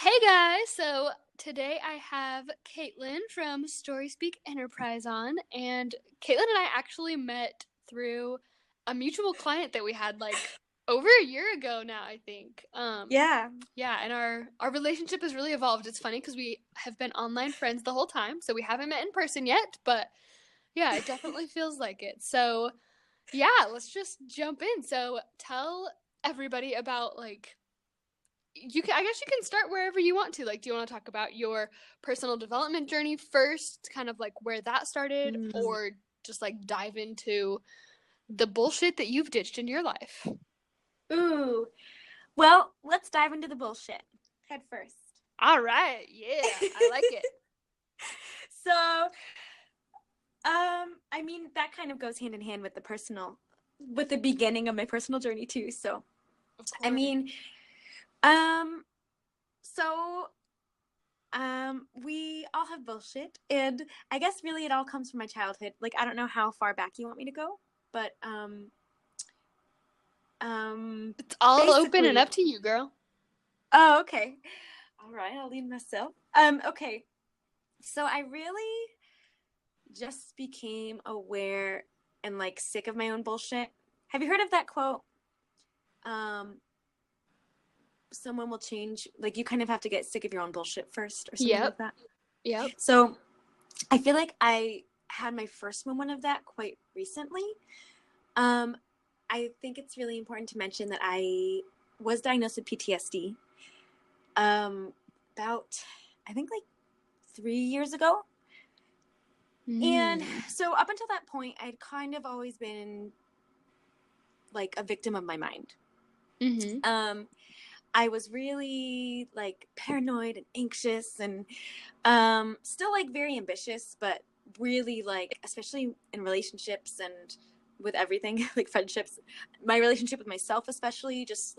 Hey guys, so today I have Caitlin from Story Speak Enterprise on, and Caitlin and I actually met through a mutual client that we had over a year ago now, I think. Yeah. Yeah, and our relationship has really evolved. It's funny because we have been online friends the whole time, so we haven't met in person yet, but yeah, it definitely feels like it. So yeah, let's just jump in. So tell everybody about I guess you can start wherever you want to. Do you want to talk about your personal development journey first, kind of like where that started, Mm. or just dive into the bullshit that you've ditched in your life? Ooh. Well, let's dive into the bullshit head first. All right. Yeah, I like it. So, that kind of goes hand in hand with with the beginning of my personal journey too. So, Of I course. mean, um, so, we all have bullshit, and I guess really it all comes from my childhood. Like, I don't know how far back you want me to go, but, It's all open and basically, up to you, girl. oh, okay. All right, I'll lead myself. Okay. So I really just became aware and sick of my own bullshit. Have you heard of that quote? Um, Someone will change, like you kind of have to get sick of your own bullshit first or something Yep. like that. Yep. So I feel like I had my first moment of that quite recently. Um, I think it's really important to mention that I was diagnosed with PTSD about, I think 3 years ago. And Mm. so up until that point, I'd kind of always been a victim of my mind. Mm-hmm. I was really paranoid and anxious and still very ambitious, but really especially in relationships and with everything, like friendships, my relationship with myself, especially just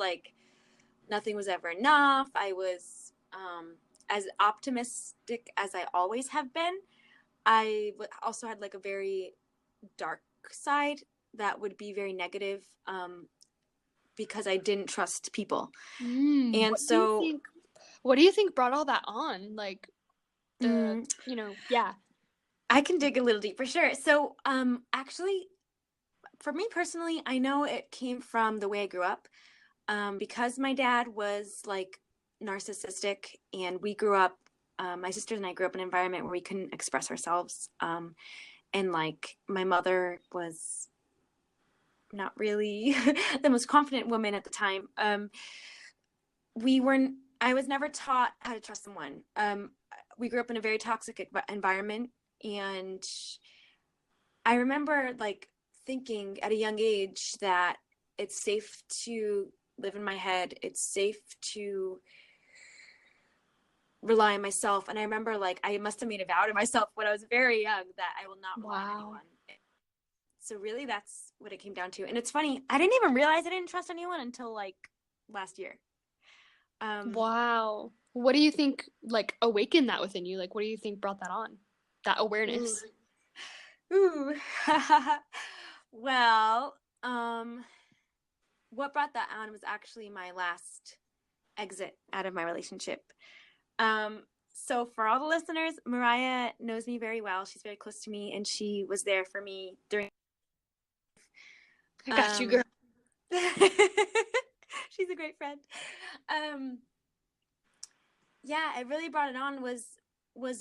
nothing was ever enough. I was as optimistic as I always have been. I also had a very dark side that would be very negative because I didn't trust people. Mm. And so What do you think brought all that on? The, mm, yeah. I can dig a little deeper, sure. So actually, for me personally, I know it came from the way I grew up because my dad was narcissistic and we grew up, my sisters and I grew up in an environment where we couldn't express ourselves. And my mother was not really the most confident woman at the time. I was never taught how to trust someone. We grew up in a very toxic environment, and I remember thinking at a young age that it's safe to live in my head. It's safe to rely on myself. And I remember I must have made a vow to myself when I was very young that I will not rely on Wow. anyone. So really that's what it came down to. And it's funny, I didn't even realize I didn't trust anyone until last year. Um, Wow. What do you think awakened that within you? What do you think brought that on? That ooh, awareness? ooh. Well, what brought that on was actually my last exit out of my relationship. Um, so for all the listeners, Mariah knows me very well. She's very close to me, and she was there for me during. I got you, girl. Um, she's a great friend. Um, yeah, it really brought it on was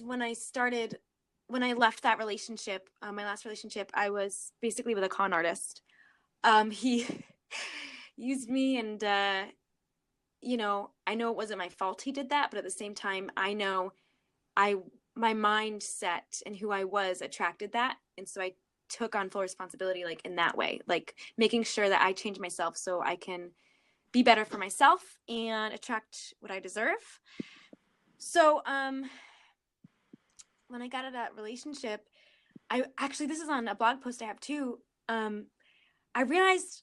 when I left that relationship, my last relationship. I was basically with a con artist. He used me, and I know it wasn't my fault he did that, but at the same time, I know I my mindset and who I was attracted that, and so I took on full responsibility in that way, making sure that I change myself so I can be better for myself and attract what I deserve. So when I got out of that relationship, I actually, this is on a blog post I have too. I realized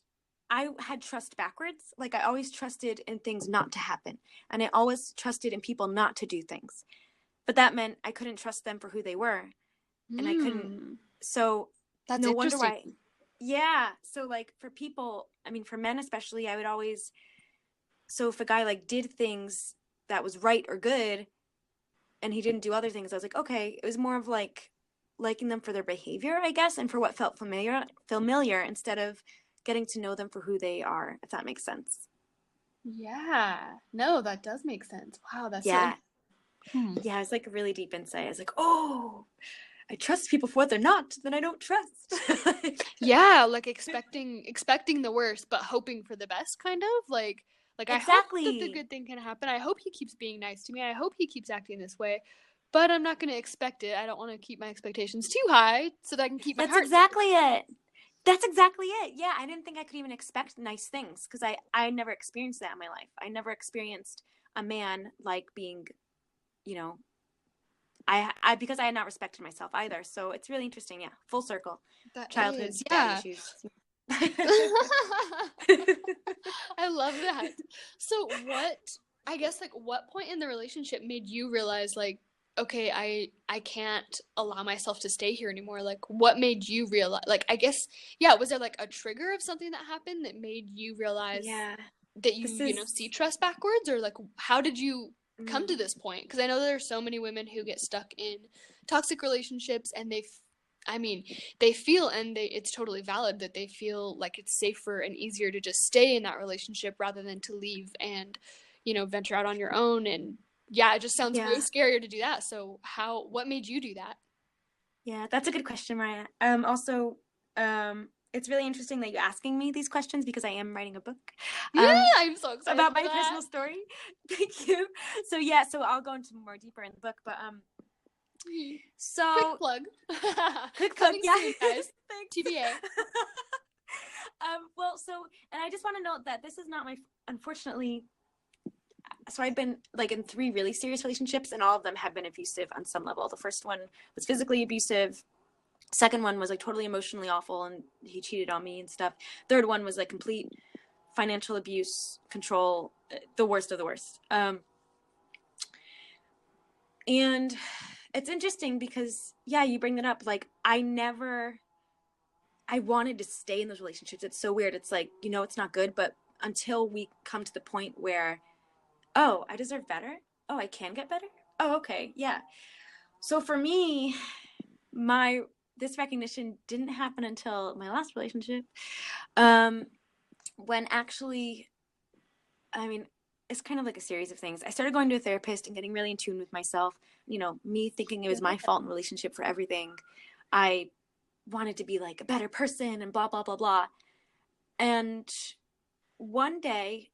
I had trust backwards. I always trusted in things not to happen, and I always trusted in people not to do things. But that meant I couldn't trust them for who they were, and I couldn't. Hmm. So That's no wonder interesting. why. Yeah. So for people, I mean, for men especially, I would always. So if a guy did things that was right or good, and he didn't do other things, I was like, okay. It was more of like liking them for their behavior, I guess, and for what felt familiar instead of getting to know them for who they are, if that makes sense. Yeah. No, that does make sense. Wow, that's so Yeah. interesting. Yeah, it was like a really deep insight. I was like, oh, I trust people for what they're not, then I don't trust. Yeah, like expecting the worst, but hoping for the best, kind of like I hope that the Exactly. good thing can happen. I hope he keeps being nice to me. I hope he keeps acting this way, but I'm not going to expect it. I don't want to keep my expectations too high so that I can keep my That's heart safe. exactly it. That's exactly it. Yeah, I didn't think I could even expect nice things because I never experienced that in my life. I never experienced a man like being, you know, I because I had not respected myself either. So it's really interesting. Yeah, full circle. That Childhood is, daddy yeah. issues. I love that. So I guess like what point in the relationship made you realize like, okay, I can't allow myself to stay here anymore? Like what made you realize, like I guess, yeah, was there like a trigger of something that happened that made you realize Yeah, that this you is. know, see trust backwards, or like how did you come to Mm, this point? Because I know there are so many women who get stuck in toxic relationships and I mean, they feel, and it's totally valid that they feel like it's safer and easier to just stay in that relationship rather than to leave and, you know, venture out on your own. And yeah, it just sounds way yeah, scarier to do that. So what made you do that? yeah, that's a good question, Mariah. Also, it's really interesting that you're asking me these questions because I am writing a book. Yeah, Um, I'm so excited about for my that. personal story. Thank you. So yeah, so I'll go into more deeper in the book, but Quick so plug. quick plug, Coming yeah. soon, guys. Thanks. TBA. Well, so, and I just want to note that this is not my, unfortunately, so I've been like in 3 really serious relationships, and all of them have been abusive on some level. The first one was physically abusive. Second one was like totally emotionally awful, and he cheated on me and stuff. Third one was like complete financial abuse, control, the worst of the worst. And it's interesting because, yeah, you bring that up. Like, I wanted to stay in those relationships. It's so weird. It's like, it's not good, but until we come to the point where, oh, I deserve better. Oh, I can get better. Oh, okay. Yeah. So for me, this recognition didn't happen until my last relationship. When actually, I mean, it's kind of like a series of things. I started going to a therapist and getting really in tune with myself. Me thinking it was my fault in relationship for everything. I wanted to be like a better person and blah, blah, blah, blah. And one day,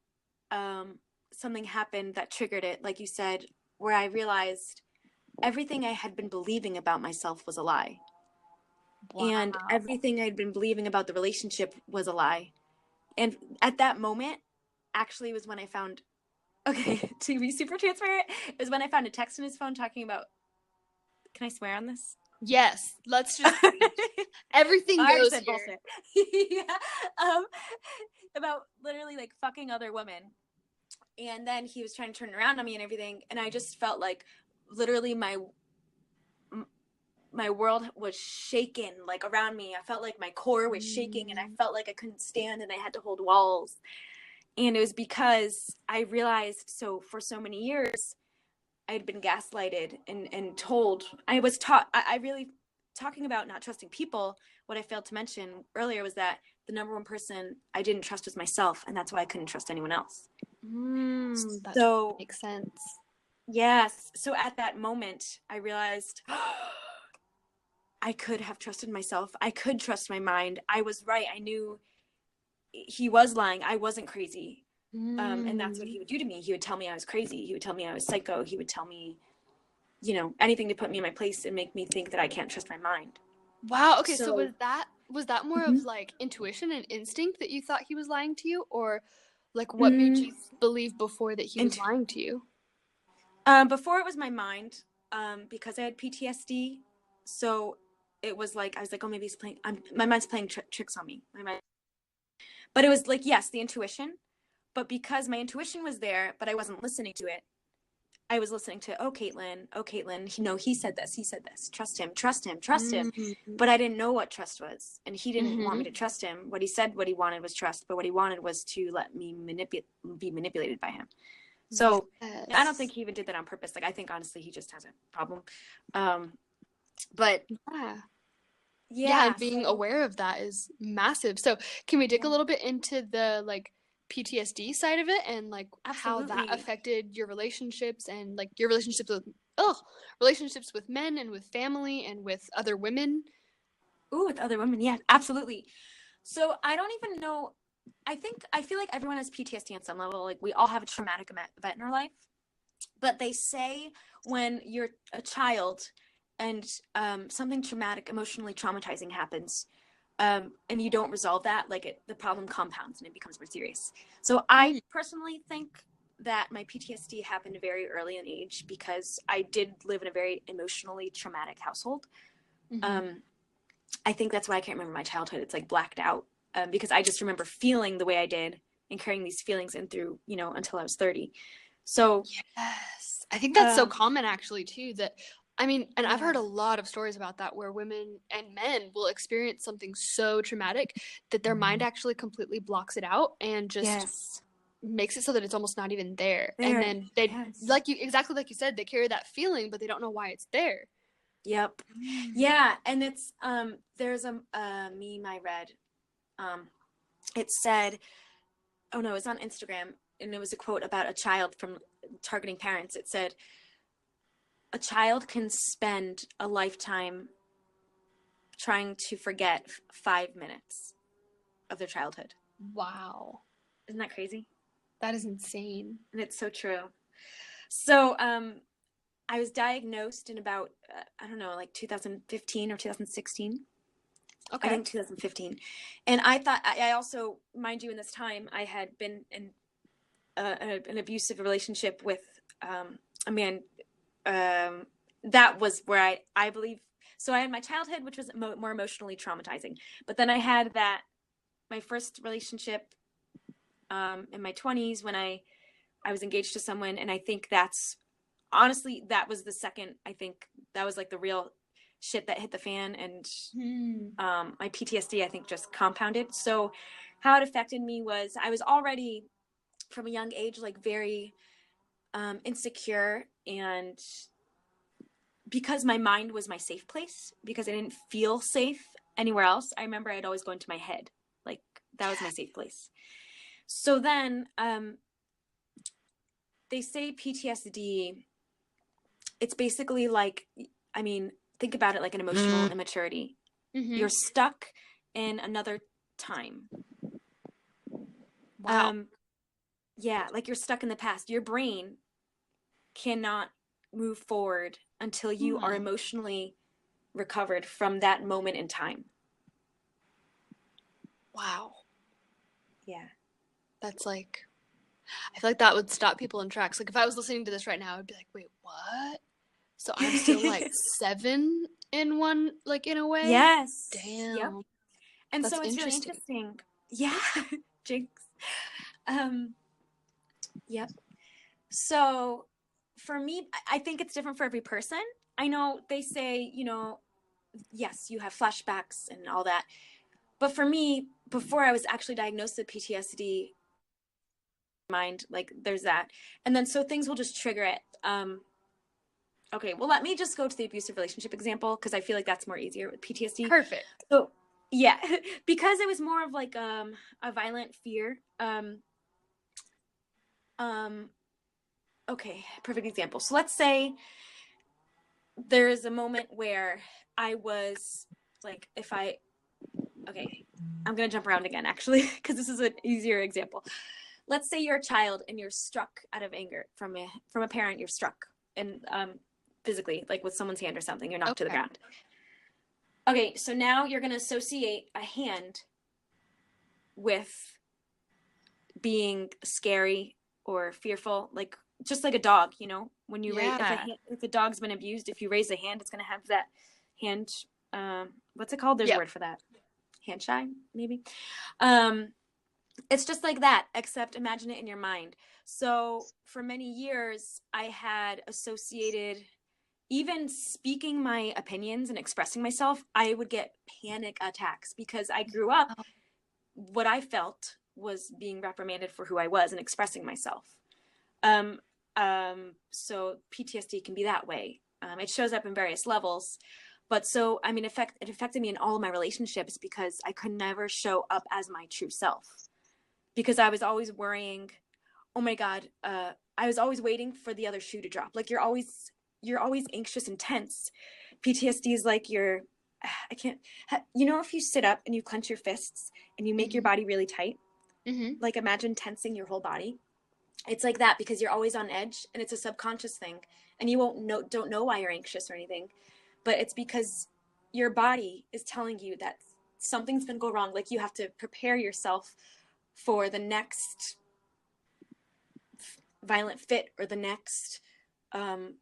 something happened that triggered it, like you said, where I realized everything I had been believing about myself was a lie. And Wow. everything I'd been believing about the relationship was a lie. And at that moment, actually was when I found, okay, to be super transparent, is when I found a text in his phone talking about, can I swear on this? Yes, let's just everything I already goes said here. bullshit. Yeah. About literally like fucking other women. And then he was trying to turn around on me and everything. And I just felt like literally my world was shaken, like around me. I felt like my core was shaking, and I felt like I couldn't stand, and I had to hold walls. And it was because I realized, so for so many years, I'd been gaslighted and told. I was taught. I really, talking about not trusting people, what I failed to mention earlier was that the number one person I didn't trust was myself, and that's why I couldn't trust anyone else. That totally So makes sense. yes, so at that moment, I realized I could have trusted myself. I could trust my mind. I was right. I knew he was lying. I wasn't crazy. And that's what he would do to me. He would tell me I was crazy. He would tell me I was psycho. He would tell me, anything to put me in my place and make me think that I can't trust my mind. Wow. Okay, so So, was that more of mhm. like intuition and instinct that you thought he was lying to you, or like what made mm, you believe before that he was and lying to you? before it was my mind, because I had PTSD. So it was like, I was like, oh, maybe he's playing, my mind's playing tricks on me. But it was like, yes, the intuition. But because my intuition was there, but I wasn't listening to it, I was listening to, oh, Caitlin, he said this, trust him, trust him, trust him. Mm-hmm. But I didn't know what trust was. And he didn't want Mm-hmm. me to trust him. What he said, what he wanted was trust, but what he wanted was to let me be manipulated by him. So I don't think Yes. he even did that on purpose. Like, I think honestly he just has a problem. But Yeah. Yeah, yeah, and being so aware of that is massive. So, can we dig a yeah, little bit into the like PTSD side of it and like how that absolutely. affected your relationships and like your relationships with relationships with men and with family and with other women? Ooh, with other women, yeah, absolutely. So I don't even know. I feel like everyone has PTSD on some level. Like we all have a traumatic event in our life. But they say when you're a child and something traumatic, emotionally traumatizing happens, and you don't resolve that, like the problem compounds and it becomes more serious. So I Mm, personally think that my PTSD happened very early in age because I did live in a very emotionally traumatic household. mm-hmm. Um, I think that's why I can't remember my childhood. It's like blacked out because I just remember feeling the way I did and carrying these feelings in through, until I was 30. So, Yes. I think that's so um, common actually too that I mean, and I've yeah, heard a lot of stories about that where women and men will experience something so traumatic that their mind actually completely blocks it out and just yes, makes it so that it's almost not even there. And there, then they yes, like you exactly like you said, they carry that feeling but they don't know why it's there. yep, Mm. yeah, and it's there's a meme I read. Um, it said, oh no, it's on Instagram, and it was a quote about a child from targeting parents. It said, a child can spend a lifetime trying to forget 5 minutes of their childhood. Wow. Isn't that crazy? That is insane. And it's so true. So, I was diagnosed in about, I don't know, like 2015 or 2016. I Okay. think 2015. And I thought, I also, mind you, in this time, I had been in an abusive relationship with a man. Um, that was where I believe, so I had my childhood, which was more emotionally traumatizing. But then I had my first relationship in my 20s when I was engaged to someone. And I think that's honestly, that was the second, I think that was like the real shit that hit the fan. And Hmm. my PTSD, I think, just compounded. So how it affected me was I was already from a young age, like very insecure. And because my mind was my safe place, because I didn't feel safe anywhere else, I remember I'd always go into my head. Like that was my safe place. So then they say PTSD, it's basically like, I mean, think about it like an emotional immaturity. Mm-hmm. You're stuck in another time. Wow. Um, yeah, like you're stuck in the past. Your brain cannot move forward until you are Hmm. emotionally recovered from that moment in time. Wow. Yeah. That's like I feel like that would stop people in tracks. Like if I was listening to this right now, I'd be like, "Wait, what?" So I'm still like 7 in one like in a way? Yes. Yep. Damn. And That's so it's really interesting. interesting. Yeah. Jinx. Um, yep. So for me, I think it's different for every person. I know they say, yes, you have flashbacks and all that. But for me, before I was actually diagnosed with PTSD, mind, like there's that. And then so things will just trigger it. Okay, well, let me just go to the abusive relationship example because I feel like that's more easier with PTSD. Perfect. So, yeah, because it was more of like a violent fear. Um, okay, perfect example. So let's say there is a moment where I was like, okay, I'm gonna jump around again actually because this is an easier example. Let's say you're a child and you're struck out of anger from a parent. You're struck and physically, like with someone's hand or something. You're knocked to the Okay. ground. Okay, so now you're gonna associate a hand with being scary or fearful, like just like a dog. When you raise Yeah. if a dog's been abused, if you raise a hand, it's gonna have that hand. What's it called? There's a Yep. word for that. Hand shy, maybe. Um, it's just like that, except imagine it in your mind. So for many years, I had associated even speaking my opinions and expressing myself, I would get panic attacks because I grew up, what I felt was being reprimanded for who I was and expressing myself. Um, so PTSD can be that way. It shows up in various levels. But so, I mean, it affected me in all of my relationships because I could never show up as my true self. Because I was always worrying, oh my God, I was always waiting for the other shoe to drop. Like you're always anxious and tense. PTSD is like I can't, if you sit up and you clench your fists and you make your Mm-hmm. body really tight, Mm-hmm. like imagine tensing your whole body. It's like that because you're always on edge and it's a subconscious thing and you don't know why you're anxious or anything, but it's because your body is telling you that something's going to go wrong. Like you have to prepare yourself for the next violent fit or the next um,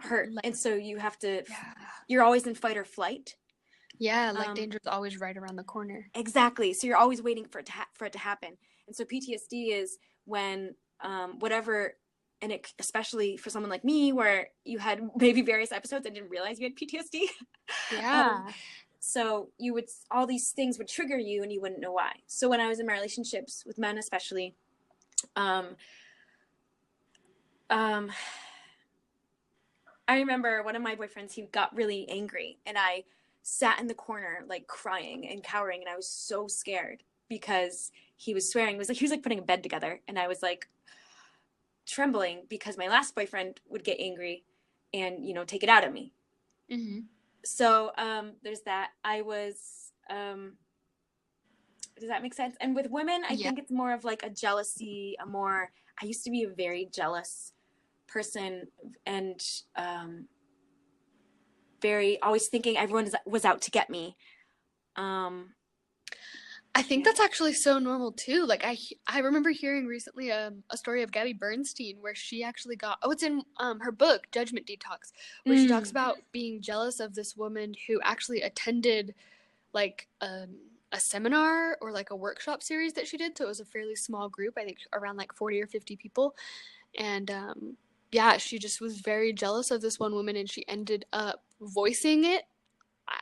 hurt. Like, And so you have to, yeah. you're always in fight or flight. Yeah, like Um, danger's always right around the corner. exactly. So you're always waiting for it to happen. And so PTSD is when whatever, and it, especially for someone like me, where you had maybe various episodes and didn't realize you had PTSD. um, Yeah. so all these things would trigger you and you wouldn't know why. So when I was in my relationships with men, especially, um, um, I remember one of my boyfriends, he got really angry and I sat in the corner like crying and cowering and I was so scared because he was swearing. He was like putting a bed together and I was like trembling because my last boyfriend would get angry and, take it out of me. Mm-hmm. So there's that. Does that make sense? And with women, I Yeah. think it's more of like a jealousy, I used to be a very jealous person and very always thinking everyone was out to get me. I think Yeah. that's actually so normal too. Like I remember hearing recently a story of Gabby Bernstein where she actually got it's in her book Judgment Detox, where she talks about being jealous of this woman who actually attended like a seminar or like a workshop series that she did. So it was a fairly small group, I think around like 40 or 50 people. And yeah, she just was very jealous of this one woman and she ended up voicing it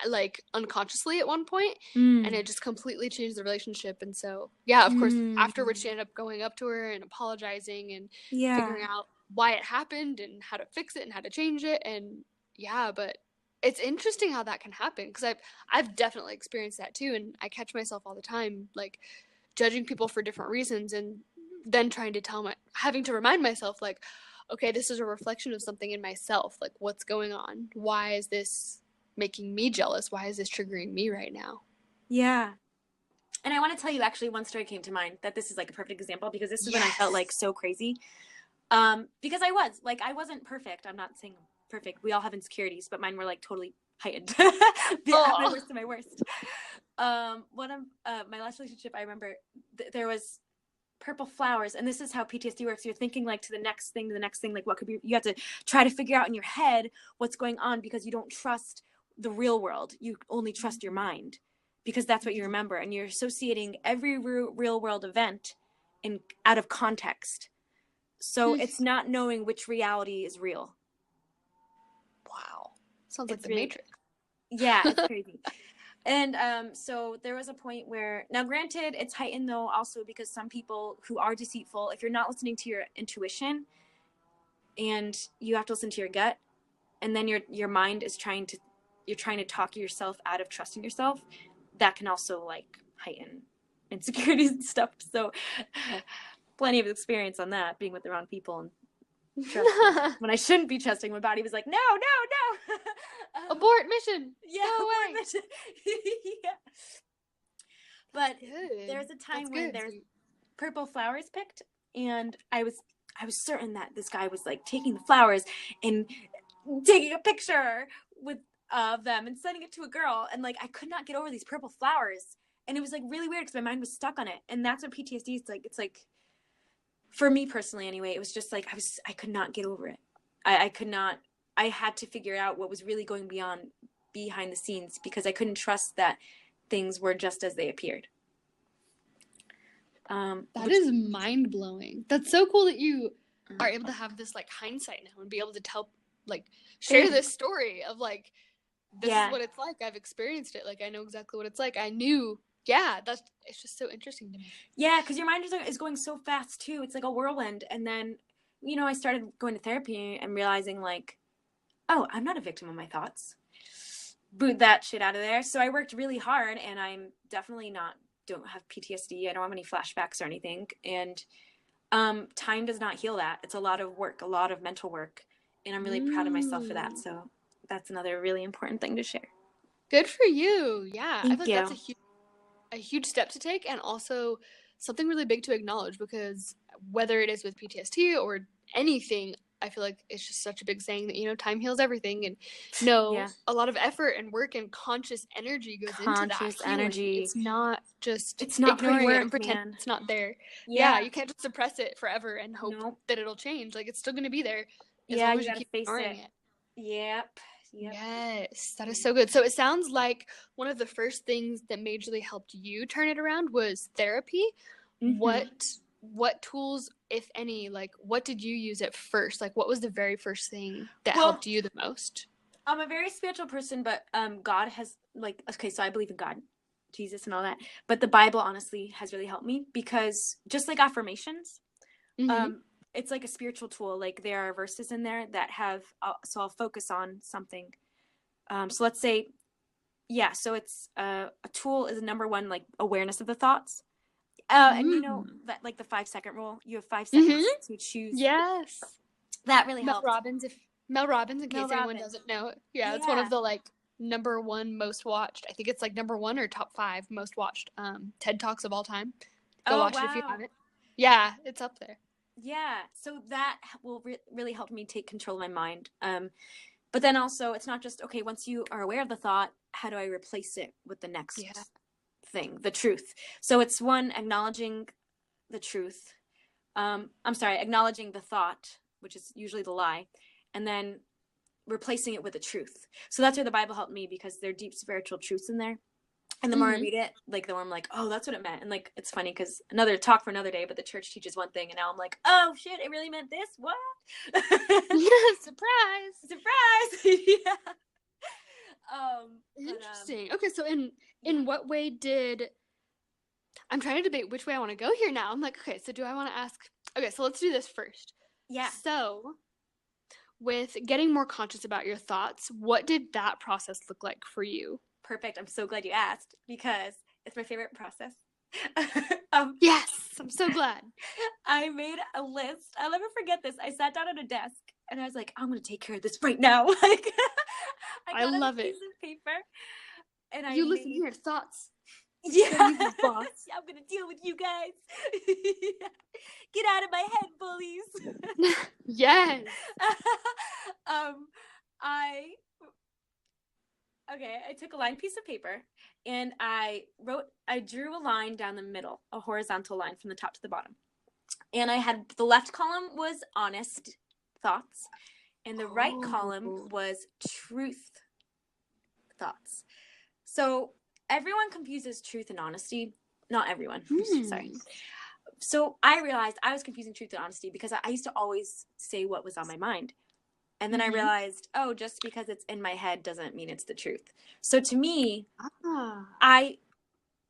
like unconsciously at one point, and it just completely changed the relationship. And so yeah, of course afterwards she ended up going up to her and apologizing and Yeah. figuring out why it happened and how to fix it and how to change it. And yeah, but it's interesting how that can happen because I've definitely experienced that too, and I catch myself all the time like judging people for different reasons and then trying to having to remind myself like, okay, this is a reflection of something in myself. Like, what's going on? Why is this making me jealous? Why is this triggering me right now? Yeah. And I want to tell you, actually, one story came to mind that this is like a perfect example because this is when I felt like Yes. so crazy. Because I wasn't perfect. I'm not saying perfect. We all have insecurities, but mine were like totally heightened at my Oh. worst to my worst. One of my last relationship, I remember there was purple flowers, and this is how PTSD works. You're thinking like to the next thing, like what could be. You have to try to figure out in your head what's going on because you don't trust the real world. You only trust your mind because that's what you remember, and you're associating every real world event in out of context. So it's not knowing which reality is real. Wow. Sounds like It's the really, Matrix. yeah, it's crazy. And so there was a point where, now granted, it's heightened though also because some people who are deceitful, if you're not listening to your intuition and you have to listen to your gut, and then your mind is you're trying to talk yourself out of trusting yourself, that can also like heighten insecurities and stuff. So plenty of experience on that, being with the wrong people and trusting when I shouldn't be trusting. My body was like, no, no, no. Abort mission. Yeah, Go abort away. mission. Yeah. But Good. there was a time That's when good. there's purple flowers picked, and I was certain that this guy was like taking the flowers and taking a picture with of them and sending it to a girl, and like I could not get over these purple flowers, and it was like really weird because my mind was stuck on it. And that's what PTSD is like. It's like, for me personally anyway, it was just like I could not get over it. I could not. I had to figure out what was really going behind the scenes because I couldn't trust that things were just as they appeared. That is mind blowing. That's so cool that you are able to have this like hindsight now and be able to share this story of like, this is what it's like. I've experienced it. Like, I know exactly what it's like. I knew. Yeah, it's just so interesting to me. Yeah, because your mind is going so fast too. It's like a whirlwind, and then I started going to therapy and realizing like, oh, I'm not a victim of my thoughts. Boot that shit out of there. So I worked really hard, and I'm definitely don't have PTSD. I don't have any flashbacks or anything. And time does not heal that. It's a lot of work, a lot of mental work. And I'm really proud of myself for that. So that's another really important thing to share. Good for you. Yeah. I feel Thank like you. that's a huge step to take, and also something really big to acknowledge, because whether it is with PTSD or anything, I feel like it's just such a big saying that, time heals everything, and Yeah. a lot of effort and work and conscious energy goes into that Conscious healing. energy. It's not just It's not pretty ignoring it and work, pretend man. it's not there. Yeah. You can't just suppress it forever and hope Nope. that it'll change. Like, it's still going to be there as Yeah, long you as you gotta keep face ignoring it. it. Yep. Yes, that is so good. So it sounds like one of the first things that majorly helped you turn it around was therapy. Mm-hmm. What tools, if any, like what did you use at first? Like, what was the very first thing that helped you the most? I'm a very spiritual person, but God has so I believe in God, Jesus, and all that. But the Bible honestly has really helped me, because just like affirmations, Mm-hmm. it's like a spiritual tool. Like, there are verses in there that have so I'll focus on something. So let's say, so it's a tool is number one, like awareness of the thoughts. And that, like, the 5-second rule, you have 5 seconds to choose. Yes. That really helped. Mel Robbins, in case anyone Robbins. doesn't know. Yeah, it's one of the like number one most watched. I think it's like number one or top 5 most watched TED Talks of all time. Go watch it if you haven't. Yeah, it's up there. Yeah, so that will really help me take control of my mind. But then also, it's not just, okay, once you are aware of the thought, how do I replace it with the next thing, the truth? So it's one, acknowledging the truth. Acknowledging the thought, which is usually the lie, and then replacing it with the truth. So that's where the Bible helped me, because there are deep spiritual truths in there. And the more I read it, like, the more I'm like, oh, that's what it meant. And like, it's funny because another talk for another day, but the church teaches one thing, and now I'm like, oh shit, it really meant this. What? Surprise! Yeah. Interesting. Okay, so in what way did I'm trying to debate which way I want to go here now. I'm like, okay, so do I want to ask? Okay, so let's do this first. Yeah. So, with getting more conscious about your thoughts, what did that process look like for you? Perfect. I'm so glad you asked, because it's my favorite process. Yes, I'm so glad. I made a list. I'll never forget this. I sat down at a desk and I was like, I'm going to take care of this right now. Like, I love a piece of paper, and listen here, thoughts. Yeah. Boss. I'm going to deal with you guys. Get out of my head, bullies. Yes. I took a lined piece of paper, and I drew a line down the middle, a horizontal line from the top to the bottom. And I had, the left column was honest thoughts, and the right column was truth thoughts. So everyone confuses truth and honesty. Not everyone. Sorry. So I realized I was confusing truth and honesty, because I used to always say what was on my mind. And then I realized, oh, just because it's in my head doesn't mean it's the truth. So to me, I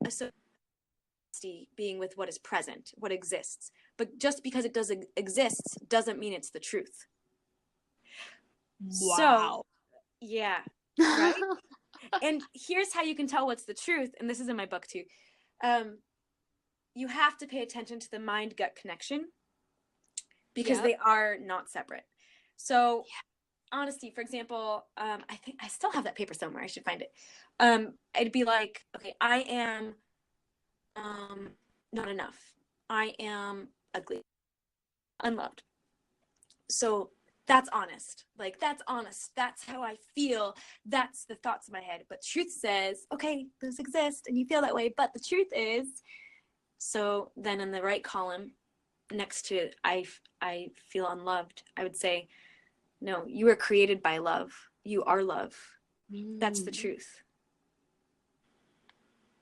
associate being with what is present, what exists. But just because it doesn't exist doesn't mean it's the truth. Wow. So, yeah. Right? And here's how you can tell what's the truth. And this is in my book too. You have to pay attention to the mind-gut connection, because they are not separate. So honesty, for example, I think I still have that paper somewhere. I should find it. I'd be like, okay, I am not enough. I am ugly, unloved. So that's honest. Like, that's honest. That's how I feel. That's the thoughts in my head. But truth says, okay, those exist and you feel that way. But the truth is, so then in the right column next to I feel unloved, I would say, no, you were created by love. You are love. That's the truth.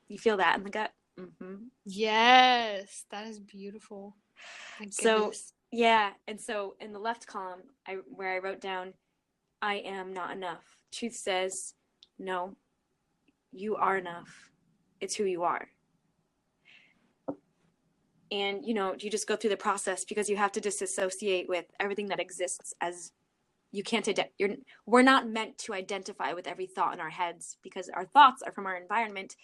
You feel that in the gut? Mm-hmm. Yes, that is beautiful. So, yeah. And so in the left column, where I wrote down, I am not enough, truth says, no, you are enough. It's who you are. And, you know, you just go through the process because you have to disassociate with everything that exists as you can't, we're not meant to identify with every thought in our heads because our thoughts are from our environment,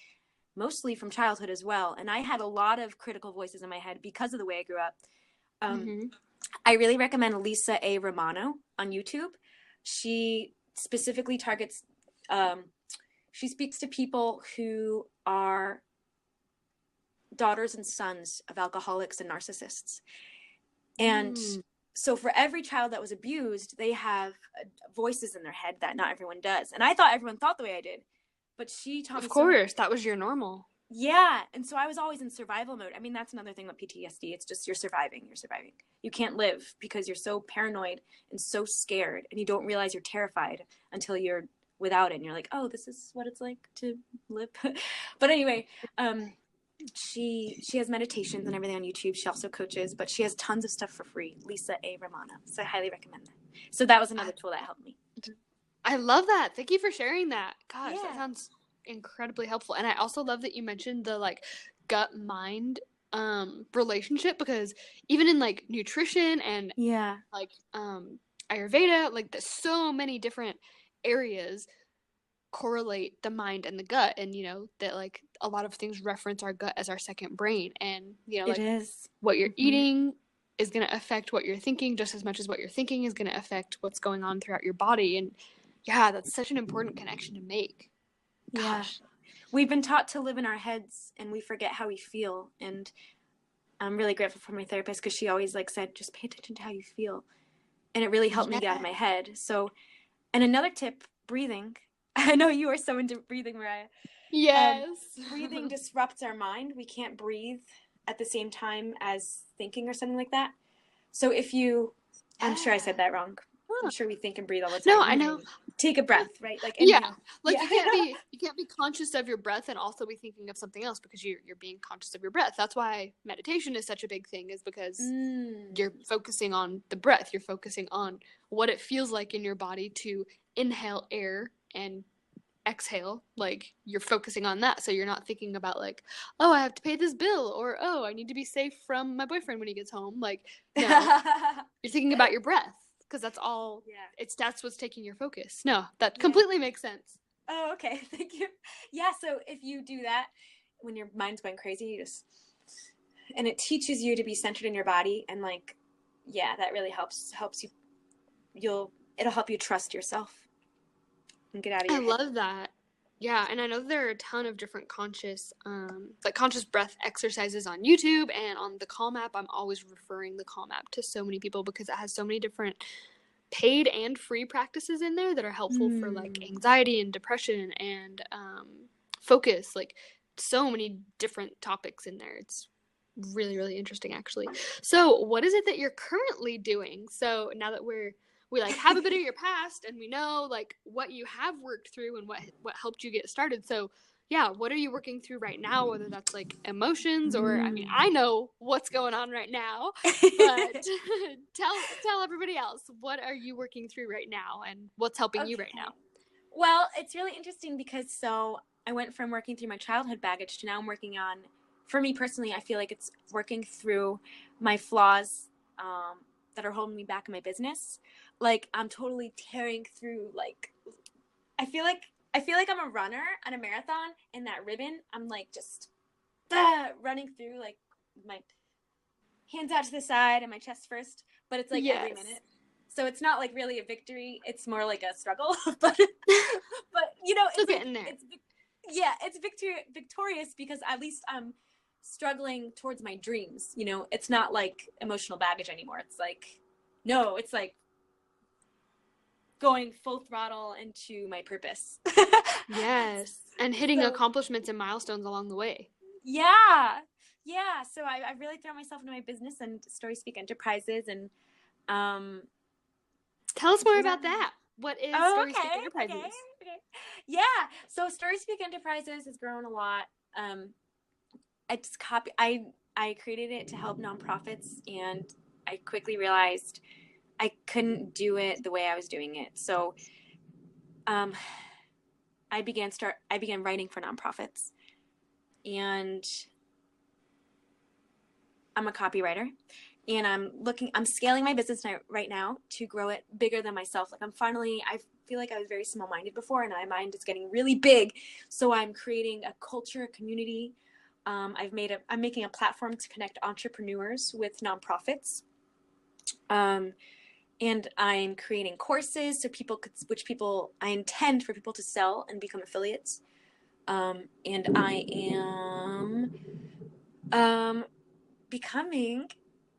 mostly from childhood as well. And I had a lot of critical voices in my head because of the way I grew up. I really recommend Lisa A. Romano on YouTube. She specifically targets, she speaks to people who are daughters and sons of alcoholics and narcissists. And so for every child that was abused, they have voices in their head that not everyone does. And I thought everyone thought the way I did, but she taught me. Of course, that was your normal. Yeah. And so I was always in survival mode. I mean, that's another thing with PTSD. It's just you're surviving. You can't live because you're so paranoid and so scared, and you don't realize you're terrified until you're without it. And you're like, oh, this is what it's like to live. But anyway, she has meditations and everything on YouTube. She also coaches, but she has tons of stuff for free. Lisa A. Romano. So I highly recommend that. So that was another tool that helped me. I love that. Thank you for sharing that. Gosh, that sounds incredibly helpful. And I also love that you mentioned the like gut mind relationship, because even in like nutrition and like Ayurveda, like there's so many different areas correlate the mind and the gut, and you know that like a lot of things reference our gut as our second brain, and you know like what you're eating is going to affect what you're thinking just as much as what you're thinking is going to affect what's going on throughout your body. And yeah, that's such an important connection to make. Gosh. We've been taught to live in our heads and we forget how we feel. And I'm really grateful for my therapist because she always like said, just pay attention to how you feel. And it really helped me get out of my head. So, and another tip, breathing. I know you are so into breathing, Mariah. Yes. Breathing disrupts our mind. We can't breathe at the same time as thinking or something like that. So if you, I'm sure I said that wrong. I'm sure we think and breathe all the time. No, I know. Take a breath, right? Like you can't be conscious of your breath and also be thinking of something else, because you're being conscious of your breath. That's why meditation is such a big thing, is because you're focusing on the breath. You're focusing on what it feels like in your body to inhale air and exhale. Like you're focusing on that, so you're not thinking about like, oh, I have to pay this bill, or oh, I need to be safe from my boyfriend when he gets home. Like, no, you're thinking about your breath. Because that's all, that's what's taking your focus. No, that completely makes sense. Oh, okay. Thank you. Yeah, so if you do that, when your mind's going crazy, you just, and it teaches you to be centered in your body. And like, yeah, that really helps you, it'll help you trust yourself and get out of your head. I love that. Yeah, and I know there are a ton of different conscious breath exercises on YouTube, and on the Calm app, I'm always referring the Calm app to so many people because it has so many different paid and free practices in there that are helpful for like anxiety and depression and focus, like so many different topics in there. It's really, really interesting, actually. So what is it that you're currently doing? So now that we like have a bit of your past and we know like what you have worked through and what helped you get started. So yeah, what are you working through right now? Whether that's like emotions or, I mean, I know what's going on right now, but tell everybody else, what are you working through right now and what's helping you right now? Well, it's really interesting because so I went from working through my childhood baggage to now I'm working on, for me personally, I feel like it's working through my flaws that are holding me back in my business. Like I'm totally tearing through, like I feel like I'm a runner on a marathon, and that ribbon, I'm like just running through, like my hands out to the side and my chest first, but it's like every minute. So it's not like really a victory. It's more like a struggle, but you know, it's getting there. It's victorious because at least I'm struggling towards my dreams. You know, it's not like emotional baggage anymore. It's like, no, it's like going full throttle into my purpose. Yes. And hitting accomplishments and milestones along the way. Yeah. So I really thrown myself into my business and Story Speak Enterprises, and tell us more about that. What is Story Speak Enterprises? Okay. Yeah. So Story Speak Enterprises has grown a lot. I created it to help nonprofits, and I quickly realized I couldn't do it the way I was doing it. So I began writing for nonprofits, and I'm a copywriter, and I'm scaling my business right now to grow it bigger than myself. Like I feel like I was very small-minded before, and my mind is getting really big. So I'm creating a culture, a community. I'm making a platform to connect entrepreneurs with nonprofits. And I'm creating courses so I intend for people to sell and become affiliates. And I am becoming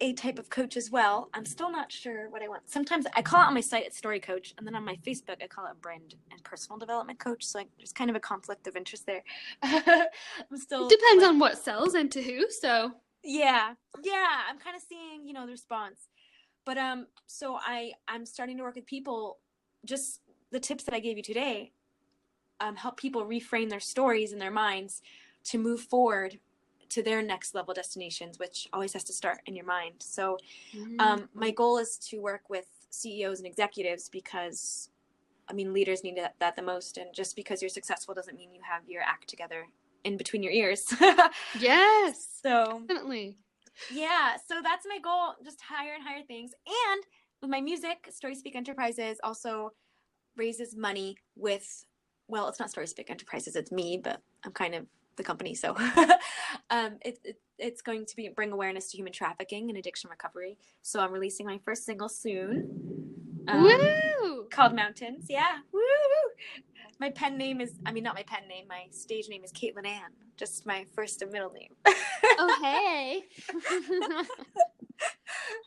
a type of coach as well. I'm still not sure what I want. Sometimes I call it on my site it's story coach, and then on my Facebook I call it brand and personal development coach. So there's kind of a conflict of interest there. I'm still It depends on what sells and to who. So yeah, I'm kind of seeing the response. But so I'm starting to work with people. Just the tips that I gave you today help people reframe their stories in their minds to move forward to their next level destinations, which always has to start in your mind. So my goal is to work with CEOs and executives because, I mean, leaders need that the most. And just because you're successful doesn't mean you have your act together in between your ears. Yes. So definitely. Yeah. So that's my goal. Just higher and higher things. And with my music, Story Speak Enterprises also raises money with, well, it's not Story Speak Enterprises, it's me, but I'm kind of the company. So it's going to bring awareness to human trafficking and addiction recovery. So I'm releasing my first single soon. Woo! Called Mountains. Yeah. Woo! My pen name is, not my pen name, my stage name is Caitlin Ann. Just my first and middle name. Oh, hey.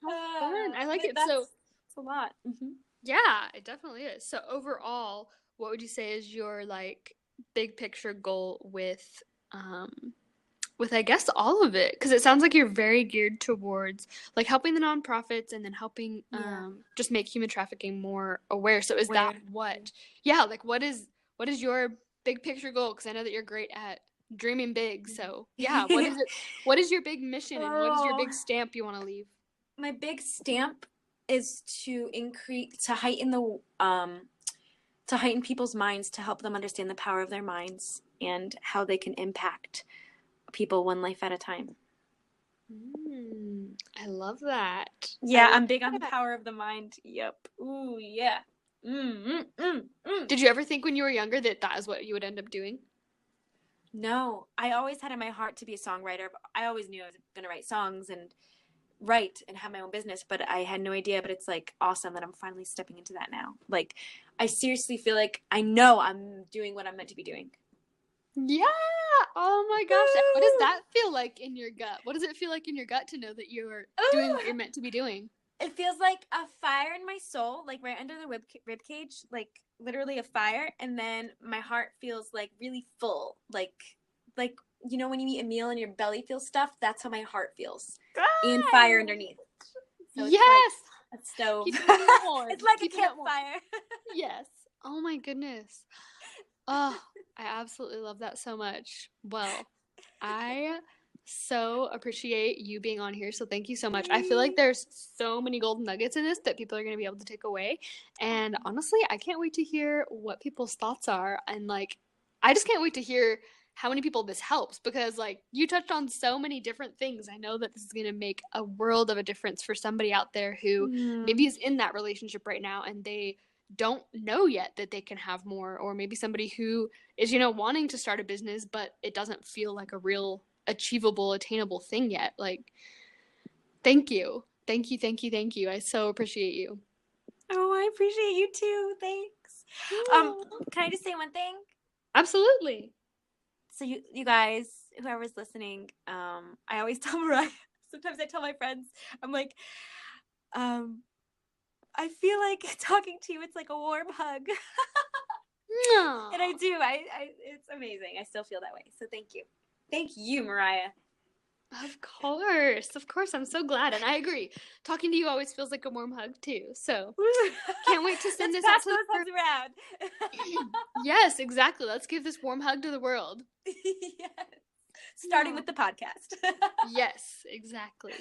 How fun. I like it. So it's a lot. Mm-hmm. Yeah, it definitely is. So overall, what would you say is your like big picture goal with I guess all of it? Because it sounds like you're very geared towards like helping the nonprofits and then helping just make human trafficking more aware. So is that like what is your big picture goal? Because I know that you're great at dreaming big. So yeah, what is it? What is your big mission and what is your big stamp you want to leave? My big stamp is to heighten people's minds, to help them understand the power of their minds and how they can impact people one life at a time. I love that. Yeah, I'm big on the power of the mind. Yep. Ooh, yeah. Did you ever think when you were younger that is what you would end up doing? No, I always had in my heart to be a songwriter. I always knew I was going to write songs and write and have my own business, but I had no idea. But it's like awesome that I'm finally stepping into that now. Like, I seriously feel like I know I'm doing what I'm meant to be doing. Yeah. Oh my gosh. What does that feel like in your gut? What does it feel like in your gut to know that you're doing what you're meant to be doing? It feels like a fire in my soul, like right under the rib cage, like literally a fire. And then my heart feels like really full, like when you eat a meal and your belly feels stuffed, that's how my heart feels. And fire underneath. So it's like a stove. It's like a campfire. Yes. Oh my goodness. Oh, I absolutely love that so much. Well, I so appreciate you being on here. So thank you so much. I feel like there's so many golden nuggets in this that people are going to be able to take away. And honestly, I can't wait to hear what people's thoughts are. And like, I just can't wait to hear how many people this helps because like you touched on so many different things. I know that this is going to make a world of a difference for somebody out there who maybe is in that relationship right now and they don't know yet that they can have more, or maybe somebody who is wanting to start a business but it doesn't feel like a real achievable, attainable thing yet. Like, thank you. I so appreciate you. Oh, I appreciate you too. Thanks. Can I just say one thing? Absolutely. So you guys, whoever's listening, I always tell Mariah, sometimes I tell my friends, I'm like, I feel like talking to you, it's like a warm hug. Aww. And I do. It's amazing. I still feel that way. So thank you. Thank you, Mariah. Of course. I'm so glad. And I agree. Talking to you always feels like a warm hug too. So can't wait to send this out to those hugs around. Yes, exactly. Let's give this warm hug to the world. Yes. Starting with the podcast. Yes, exactly.